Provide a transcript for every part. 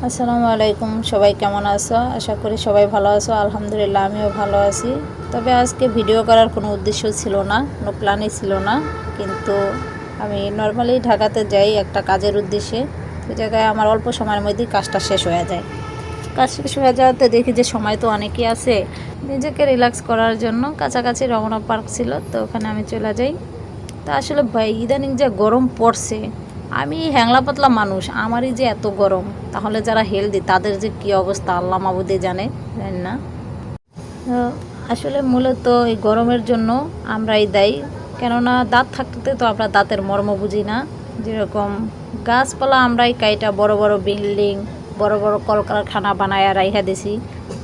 আসসালামু আলাইকুম, সবাই কেমন আছো? আশা করি সবাই ভালো আছো। আলহামদুলিল্লাহ আমিও ভালো আছি। তবে আজকে ভিডিও করার কোনো উদ্দেশ্য ছিল না, কোনো প্ল্যানই ছিল না, কিন্তু আমি নর্মালি ঢাকাতে যাই একটা কাজের উদ্দেশ্যে। ওই জায়গায় আমার অল্প সময়ের মধ্যেই কাজটা শেষ হয়ে যায়। কাজ শেষ হয়ে যাওয়াতে দেখি যে সময় তো অনেকই আছে, নিজেকে রিল্যাক্স করার জন্য কাছাকাছি রমনা পার্ক ছিল, তো ওখানে আমি চলে যাই। তা আসলে ভাই ইদানিং যে গরম পড়ছে, আমি হ্যাংলা পাতলা মানুষ, আমারই যে এত গরম, তাহলে যারা হেলদি তাদের যে কী অবস্থা আল্লাহ মাবুদে জানে, জানি না। তো আসলে মূলত এই গরমের জন্য আমরাই দায়ী। কেননা দাঁত থাকতে তো আমরা দাঁতের মর্ম বুঝি না। যেরকম গাছপালা আমরাই কাইটা বড় বড় বিল্ডিং, বড় বড় কলকারখানা বানায় রাইখা দিছি,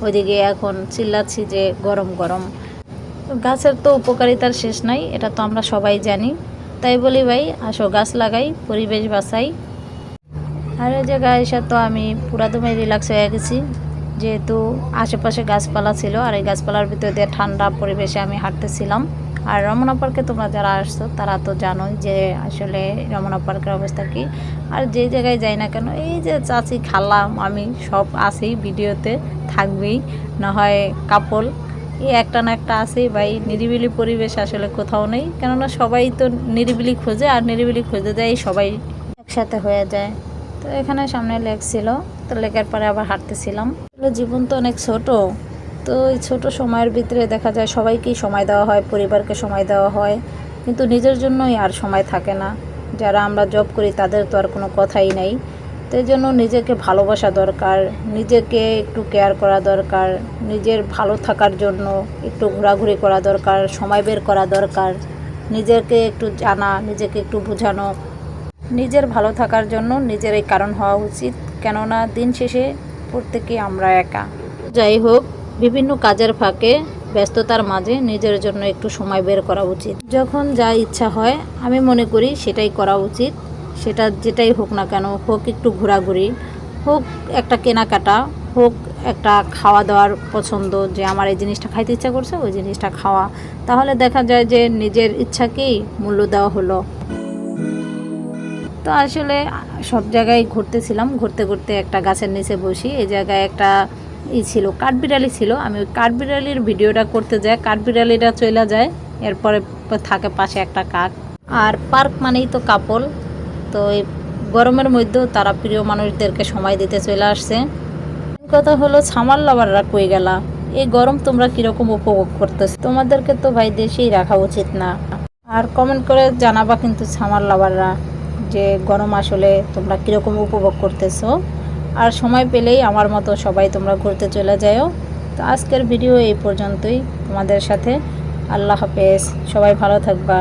ওইদিকে এখন চিল্লাচ্ছি যে গরম গরম। তো গাছের তো উপকারিতার শেষ নাই, এটা তো আমরা সবাই জানি। তাই বলি ভাই, আসো গাছ লাগাই, পরিবেশ বাঁচাই। আর এই জায়গায় এসে তো আমি পুরাদমে রিল্যাক্স হয়ে গেছি, যেহেতু আশেপাশে গাছপালা ছিল, আর এই গাছপালার ভিতর দিয়ে ঠান্ডা পরিবেশে আমি হাঁটতেছিলাম। আর রমনা পার্কে তোমরা যারা আসছো তারা তো জানোই যে আসলে রমনা পার্কের অবস্থা কী। আর যে জায়গায় যাই না কেন, এই যে চাচি খালাম আমি সব আছেই, ভিডিওতে থাকবেই, না হয় কাপল, এই একটা না একটা আছেই ভাই। নিরিবিলি পরিবেশ আসলে কোথাও নেই, কেননা সবাই তো নিরিবিলি খোঁজে, আর নিরিবিলি খুঁজে দেয় সবাই একসাথে হয়ে যায়। তো এখানে সামনে লেক ছিল, তো লেকের পরে আবার হাঁটতেছিলাম। জীবন তো অনেক ছোট, তো এই ছোট সময়ের ভিতরে দেখা যায় সবাইকেই সময় দেওয়া হয়, পরিবারকে সময় দেওয়া হয়, কিন্তু নিজের জন্যই আর সময় থাকে না। যারা আমরা জব করি তাদের তো আর কোনো কথাই নেই। তো এই জন্য নিজেকে ভালোবাসা দরকার, নিজেকে একটু কেয়ার করা দরকার, নিজের ভালো থাকার জন্য একটু ঘোরাঘুরি করা দরকার, সময় বের করা দরকার, নিজেকে একটু জানা, নিজেকে একটু বোঝানো। নিজের ভালো থাকার জন্য নিজের এই কারণ হওয়া উচিত, কেননা দিন শেষে প্রত্যেকেই আমরা একা। যাই হোক, বিভিন্ন কাজের ফাঁকে ব্যস্ততার মাঝে নিজের জন্য একটু সময় বের করা উচিত। যখন যা ইচ্ছা হয় আমি মনে করি সেটাই করা উচিত। সেটা যেটাই হোক না কেন, হোক একটু ঘোরাঘুরি, হোক একটা কেনাকাটা, হোক একটা খাওয়া দাওয়ার পছন্দ, যে আমার এই জিনিসটা খাইতে ইচ্ছা করছে ওই জিনিসটা খাওয়া, তাহলে দেখা যায় যে নিজের ইচ্ছাকেই মূল্য দেওয়া হলো। তো আসলে সব জায়গায় ঘুরতেছিলাম, ঘুরতে ঘুরতে একটা গাছের নিচে বসি। এই জায়গায় একটা ছিল, কাঠবিড়ালি ছিল। আমি ওই কাঠবিড়ালির ভিডিওটা করতে যাই, কাঠবিড়ালিটা চলে যায়, এরপরে থাকে পাশে একটা কাক। আর পার্ক মানেই তো কাপল, তো এই গরমের মধ্যেও তারা প্রিয় মানুষদেরকে সময় দিতে চলে আসছে। কথা হলো, সামার লাভাররা কই গেলা? এই গরম তোমরা কীরকম উপভোগ করতেছো? তোমাদেরকে তো ভাই দেশেই রাখা উচিত না? আর কমেন্ট করে জানাবা কিন্তু সামার লাভাররা, যে গরম আসলে তোমরা কীরকম উপভোগ করতেছো। আর সময় পেলেই আমার মতো সবাই তোমরা ঘুরতে চলে যাও। তো আজকের ভিডিও এই পর্যন্তই তোমাদের সাথে। আল্লাহ হাফেজ, সবাই ভালো থাকবা।